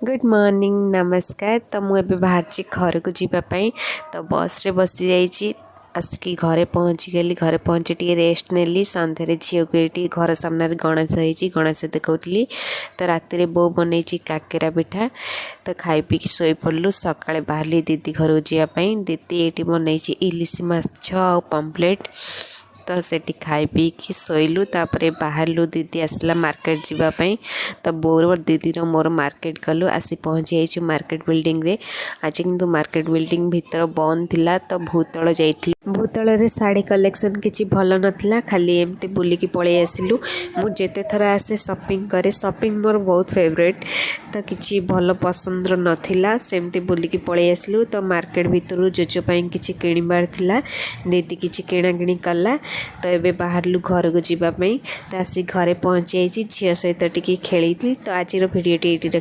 Good morning नमस्कार। तो मुझे बाहर घर को जीवाई तो बस रे बसी जाइए आसिक घरे पहुँची गली। घरे पहुँची टी रेस्ट नेली। संध्यारे झील को ये घर सामने गणेश होती गणेश देखी। तो राति बो बनई काकेरा पिठा तो खाई पी शोई पड़लु। सकाଳେ बाहरली दीदी घर को जावाई। दीदी ये बनई इलिश माछ और पम्पलेट तो सेठी खाई पी कि शोलु। तापर बाहरलु दीदी आसला मार्केट जीवाई। तो बोर दीदी मोर मार्केट गलु। आसी पहुँची जाइए मार्केट बिल्डिंग रे। आज किंतु मार्केट बिल्डिंग भीतर बंद थिला तो भूतल जाइए। भूतल रे साड़ी कलेक्शन किसी भल नथिला। खाली एमती बुलिकी पळेई आसिलु। मु जेते थर आसे शॉपिंग करे शॉपिंग मोर बहुत फेवरेट तो किसी भल पसंद नथिला सेमती बुलिकी पळेई आसिलु। तो मार्केट भीतर जोजो पाई किसी किणबार थिला। दीदी किसी किणा किणी कला तो ये बाहरलु घर को जीवाई। तो आसी घरे पहुँची जाइए झील सहित टिके खेली। तो आज वीडियो ये रखी।